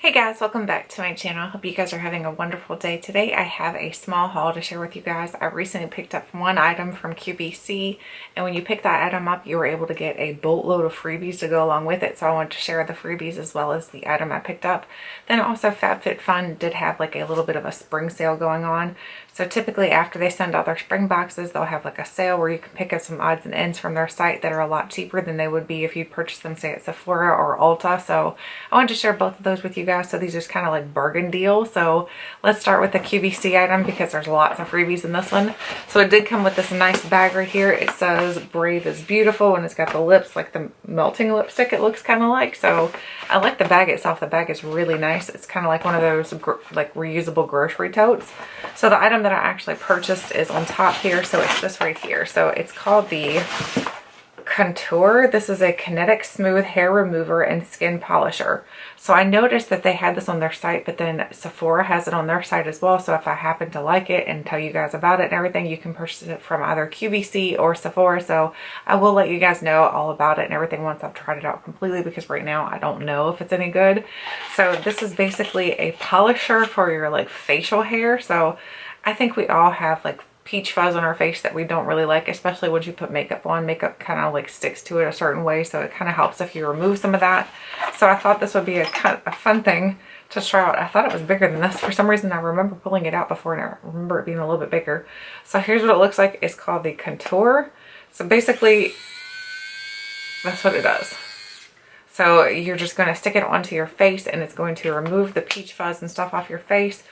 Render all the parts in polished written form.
Hey guys, welcome back to my channel. Hope you guys are having a wonderful day. Today I have a small haul to share with you guys. I recently picked up one item from QVC, and when you pick that item up, you were able to get a boatload of freebies to go along with it. So I wanted to share the freebies as well as the item I picked up. Then also FabFitFun did have like a little bit of a spring sale going on. So typically after they send out their spring boxes, they'll have like a sale where you can pick up some odds and ends from their site that are a lot cheaper than they would be if you purchased them, say, at Sephora or Ulta. So I wanted to share both of those with you guys. So these are kind of like bargain deals. So let's start with the QVC item because there's lots of freebies in this one. So it did come with this nice bag right here. It says Brave is Beautiful, and it's got the lips like the melting lipstick, it looks kind of like. So I like the bag itself. The bag is really nice. It's kind of like one of those like reusable grocery totes. So the item that I actually purchased is on top here. So it's this right here. So it's called the Conture. This is a Kinetic Smooth Hair Remover and Skin Polisher. So I noticed that they had this on their site, but then Sephora has it on their site as well. So if I happen to like it and tell you guys about it and everything, you can purchase it from either QVC or Sephora. So I will let you guys know all about it and everything once I've tried it out completely, because right now I don't know if it's any good. So this is basically a polisher for your like facial hair. So I think we all have like peach fuzz on our face that we don't really like, especially once you put makeup on. Makeup kind of like sticks to it a certain way, so it kind of helps if you remove some of that. So I thought this would be a fun thing to try out. I thought it was bigger than this. For some reason I remember pulling it out before and I remember it being a little bit bigger. So here's what it looks like. It's called the Conture. So basically that's what it does. So you're just going to stick it onto your face and it's going to remove the peach fuzz and stuff off your face.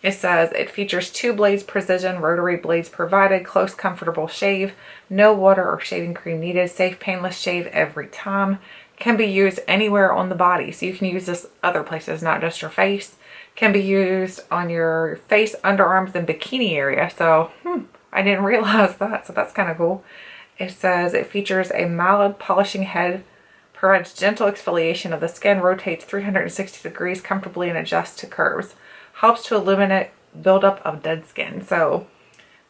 It says it features 2 blades precision, rotary blades provided, close comfortable shave, no water or shaving cream needed, safe painless shave every time, can be used anywhere on the body. So you can use this other places, not just your face. Can be used on your face, underarms, and bikini area. So I didn't realize that, so that's kind of cool. It says it features a mild polishing head, provides gentle exfoliation of the skin, rotates 360 degrees comfortably and adjusts to curves. Helps to eliminate buildup of dead skin. So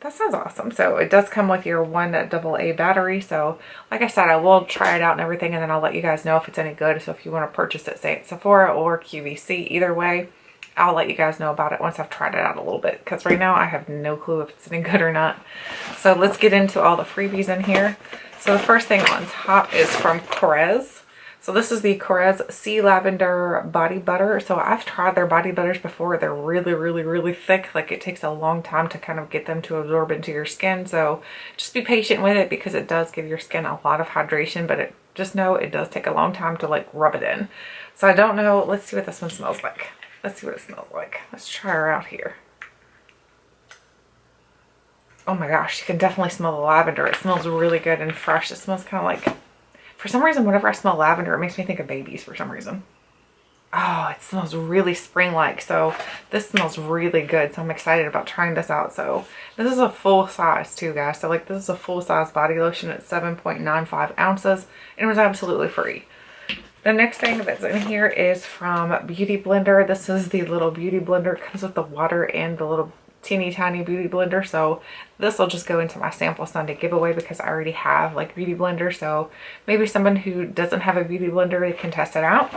that sounds awesome. So it does come with your 1 AA battery. So like I said, I will try it out and everything, and then I'll let you guys know if it's any good. So if you want to purchase it, say at Sephora or QVC, either way, I'll let you guys know about it once I've tried it out a little bit, because right now I have no clue if it's any good or not. So let's get into all the freebies in here. So the first thing on top is from Korres. So this is the Korres Sea Lavender Body Butter. So I've tried their body butters before. They're really thick. Like it takes a long time to kind of get them to absorb into your skin. So just be patient with it, because it does give your skin a lot of hydration, but just know it does take a long time to like rub it in. So I don't know. Let's see what this one smells like. Let's see what it smells like. Let's try her out here. Oh my gosh, you can definitely smell the lavender. It smells really good and fresh. It smells kind of like, for some reason, whenever I smell lavender, it makes me think of babies for some reason. Oh, it smells really spring-like. So this smells really good. So I'm excited about trying this out. So this is a full size too, guys. So like this is a full size body lotion at 7.95 ounces. And it was absolutely free. The next thing that's in here is from Beauty Blender. This is the little beauty blender. It comes with the water and the little teeny tiny beauty blender. So this will just go into my sample Sunday giveaway, because I already have like beauty blender. So maybe someone who doesn't have a beauty blender, they can test it out.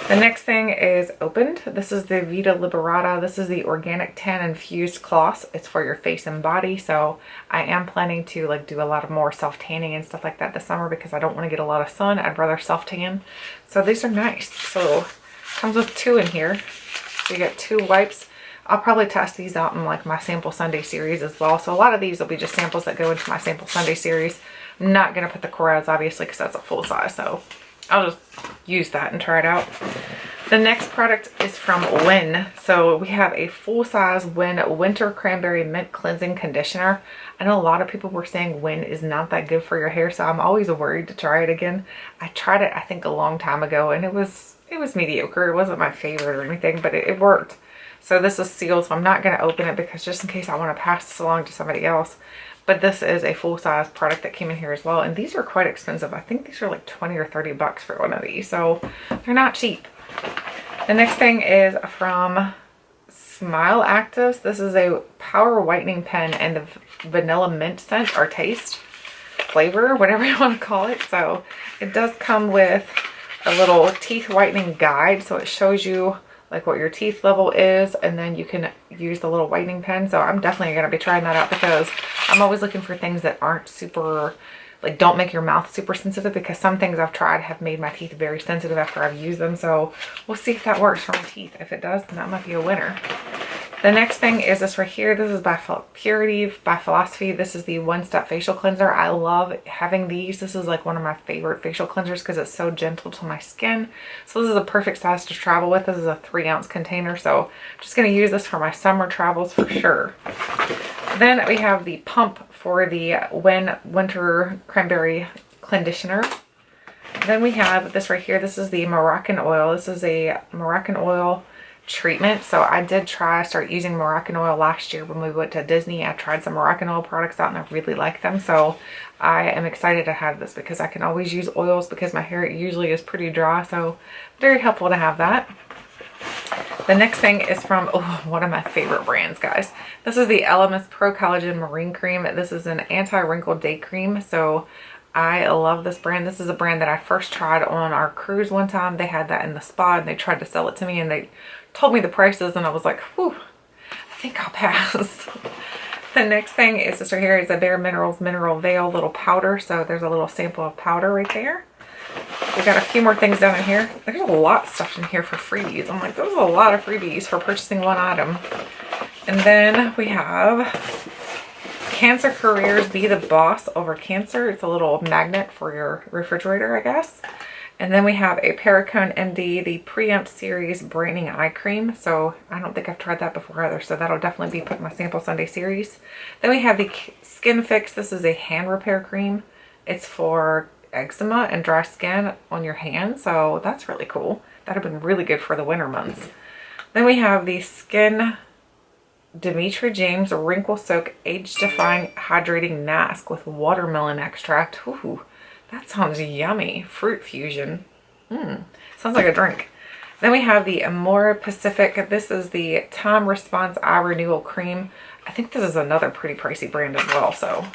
The next thing is opened. This is the Vita Liberata. This is the organic tan infused cloth. It's for your face and body. So I am planning to like do a lot of more self tanning and stuff like that this summer, because I don't want to get a lot of sun. I'd rather self tan. So these are nice. So comes with 2 in here. So you get 2 wipes. I'll probably test these out in like my Sample Sunday series as well. So a lot of these will be just samples that go into my Sample Sunday series. I'm not going to put the Korres, obviously, because that's a full size. So I'll just use that and try it out. The next product is from Win. So we have a full size Win Winter Cranberry Mint Cleansing Conditioner. I know a lot of people were saying Win is not that good for your hair, so I'm always worried to try it again. I tried it, I think, a long time ago, and it was mediocre. It wasn't my favorite or anything, but it worked. So this is sealed, so I'm not going to open it, because just in case I want to pass this along to somebody else. But this is a full-size product that came in here as well. And these are quite expensive. I think these are like 20 or 30 bucks for one of these. So they're not cheap. The next thing is from Smileactives. This is a power whitening pen and the vanilla mint scent or taste, flavor, whatever you want to call it. So it does come with a little teeth whitening guide. So it shows you like what your teeth level is, and then you can use the little whitening pen. So I'm definitely going to be trying that out because I'm always looking for things that aren't super, like, don't make your mouth super sensitive, because some things I've tried have made my teeth very sensitive after I've used them. So we'll see if that works for my teeth. If it does, then that might be a winner. The next thing is this right here. This is by Purity, by Philosophy. This is the one-step facial cleanser. I love having these. This is like one of my favorite facial cleansers because it's so gentle to my skin. So this is a perfect size to travel with. This is a 3-ounce container. So I'm just going to use this for my summer travels for sure. Then we have the pump for the winter cranberry conditioner. Then we have this right here. This is the Moroccanoil. This is a Moroccanoil Treatment. So I did start using Moroccanoil last year when we went to Disney. I tried some Moroccanoil products out and I really like them. So I am excited to have this because I can always use oils because my hair usually is pretty dry. So very helpful to have that. The next thing is from one of my favorite brands, guys. This is the Elemis Pro Collagen Marine Cream. This is an anti-wrinkle day cream. So I love this brand. This is a brand that I first tried on our cruise one time. They had that in the spa and they tried to sell it to me and they told me the prices and I was like, whew, I think I'll pass. The next thing is this right here is a Bareminerals Mineral Veil little powder. So there's a little sample of powder right there. We got a few more things down in here. There's a lot of stuff in here for freebies. I'm like, there's a lot of freebies for purchasing one item. And then we have Cancer Careers Be the Boss Over Cancer. It's a little magnet for your refrigerator, I guess. And then we have a Perricone MD, the Pre-Empt series brightening eye cream. So I don't think I've tried that before either. So that'll definitely be put in my Sample Sunday series. Then we have the Skin Fix. This is a hand repair cream. It's for eczema and dry skin on your hands. So that's really cool. That'd have been really good for the winter months. Then we have the Skinn Demetri James Wrinkle Soak Age Defying Hydrating Mask with watermelon extract. Ooh. That sounds yummy. Fruit fusion. Sounds like a drink. Then we have the Amore Pacific. This is the Time Response Eye Renewal Cream. I think this is another pretty pricey brand as well. So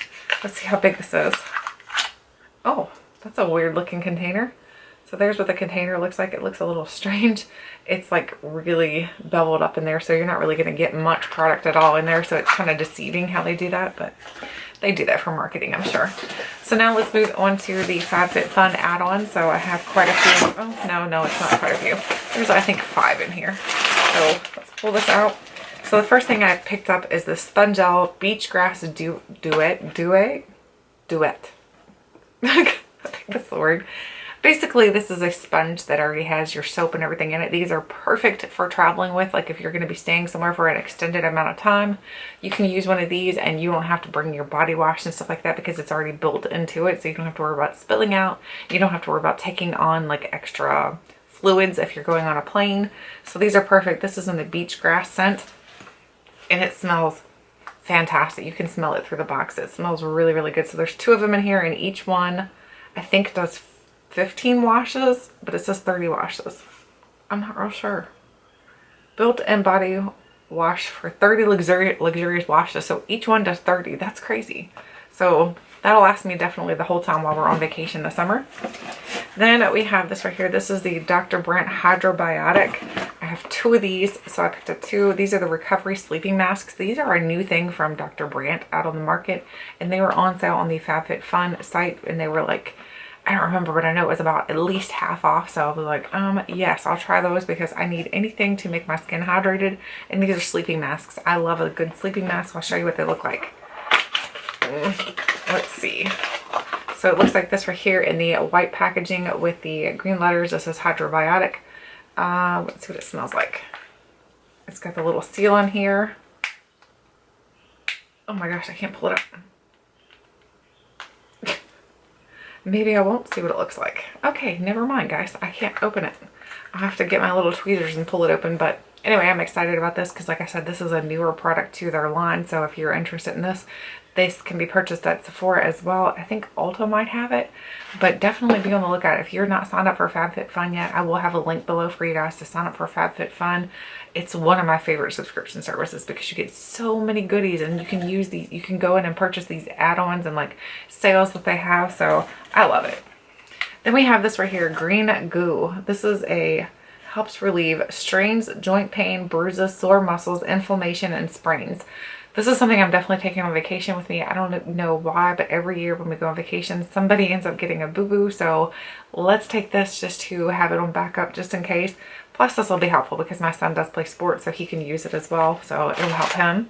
let's see how big this is. Oh, that's a weird looking container. So there's what the container looks like. It looks a little strange. It's like really beveled up in there. So you're not really going to get much product at all in there. So it's kind of deceiving how they do that. But they do that for marketing, I'm sure. So now let's move on to the FabFitFun add-on. So I have quite a few. Oh, no, it's not quite a few. There's, I think, 5 in here. So let's pull this out. So the first thing I picked up is the Spongelle Beach Grass Duet. I think that's the word. Basically, this is a sponge that already has your soap and everything in it. These are perfect for traveling with. Like if you're going to be staying somewhere for an extended amount of time, you can use one of these and you don't have to bring your body wash and stuff like that because it's already built into it. So you don't have to worry about spilling out. You don't have to worry about taking on like extra fluids if you're going on a plane. So these are perfect. This is in the beach grass scent and it smells fantastic. You can smell it through the box. It smells really, really good. So there's 2 of them in here and each one I think does 15 washes, but it says 30 washes. I'm not real sure. Built-in body wash for 30 luxurious washes. So each one does 30. That's crazy. So that'll last me definitely the whole time while we're on vacation this summer. Then we have this right here. This is the Dr. Brandt Hydro Biotic. I have 2 of these, so I picked up 2. These are the recovery sleeping masks. These are a new thing from Dr. Brandt out on the market, and they were on sale on the FabFitFun site, and they were like, I don't remember, but I know it was about at least half off. So I'll be like, yes, I'll try those because I need anything to make my skin hydrated. And these are sleeping masks. I love a good sleeping mask. I'll show you what they look like. Let's see. So it looks like this right here in the white packaging with the green letters. This is Hydrobiotic. Let's see what it smells like. It's got the little seal on here. Oh my gosh, I can't pull it up. Maybe I won't see what it looks like. Okay, never mind, guys. I can't open it. I'll have to get my little tweezers and pull it open. But anyway, I'm excited about this because, like I said, this is a newer product to their line. So if you're interested in this can be purchased at Sephora as well. I think Ulta might have it. But definitely be on the lookout. If you're not signed up for FabFitFun yet, I will have a link below for you guys to sign up for FabFitFun. It's one of my favorite subscription services because you get so many goodies and you can use these. You can go in and purchase these add-ons and like sales that they have. So I love it. Then we have this right here, Green Goo. This is a helps relieve strains, joint pain, bruises, sore muscles, inflammation, and sprains. This is something I'm definitely taking on vacation with me. I don't know why, but every year when we go on vacation, somebody ends up getting a boo-boo. So let's take this just to have it on backup just in case. Plus this will be helpful because my son does play sports, so he can use it as well. So it'll help him.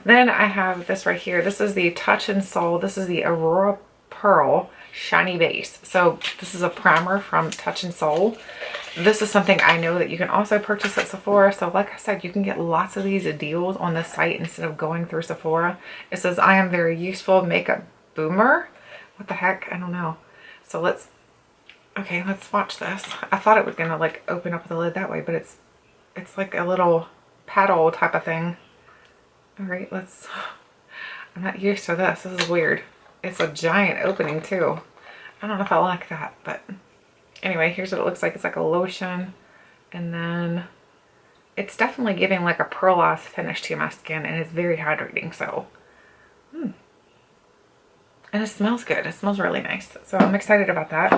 Then I have this right here. This is the Touch and Soul. This is the Aurora Pearl Shiny Base. So this is a primer from Touch and Soul. This is something I know that you can also purchase at Sephora. So like I said, you can get lots of these deals on the site instead of going through Sephora. It says, I am very useful makeup boomer. What the heck? I don't know. So let's watch this. I thought it was gonna like open up the lid that way, but it's like a little paddle type of thing. All right, I'm not used to this. This is weird. It's a giant opening too. I don't know if I like that, but anyway, here's what it looks like. It's like a lotion, and then it's definitely giving like a pearlized finish to my skin, and it's very hydrating. So, and it smells good. It smells really nice. So I'm excited about that.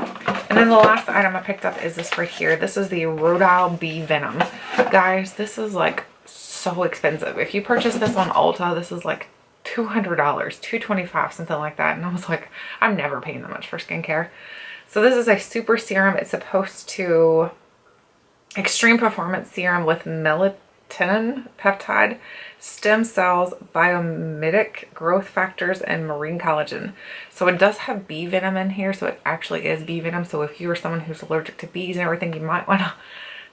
And then the last item I picked up is this right here. This is the Rodial Bee Venom. Guys, this is like so expensive. If you purchase this on Ulta, this is like $200, $225, something like that. And I was like, I'm never paying that much for skincare. So this is a super serum. It's supposed to extreme performance serum with melatonin peptide, stem cells, biomimetic growth factors, and marine collagen. So it does have bee venom in here. So it actually is bee venom. So if you are someone who's allergic to bees and everything, you might want to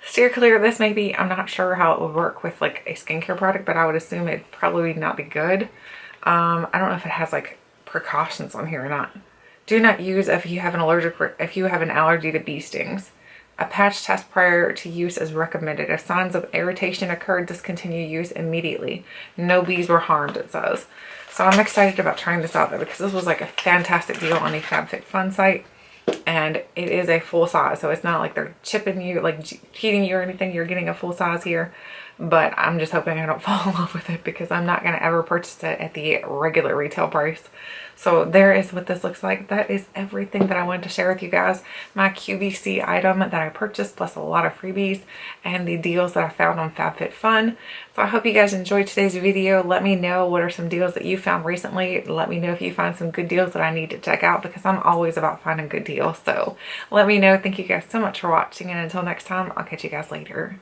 steer clear of this maybe. I'm not sure how it would work with like a skincare product, but I would assume it'd probably not be good. I don't know if it has like precautions on here or not. Do not use if you have an allergy to bee stings. A patch test prior to use is recommended. If signs of irritation occur, discontinue use immediately. No bees were harmed, it says. So I'm excited about trying this out though, because this was like a fantastic deal on the FabFitFun site. And it is a full size, so it's not like they're chipping you, like cheating you or anything. You're getting a full size here, but I'm just hoping I don't fall in love with it, because I'm not going to ever purchase it at the regular retail price. So there is what this looks like. That is everything that I wanted to share with you guys. My QVC item that I purchased, plus a lot of freebies and the deals that I found on FabFitFun. So I hope you guys enjoyed today's video. Let me know what are some deals that you found recently. Let me know if you find some good deals that I need to check out, because I'm always about finding good deals. So let me know. Thank you guys so much for watching, and until next time, I'll catch you guys later.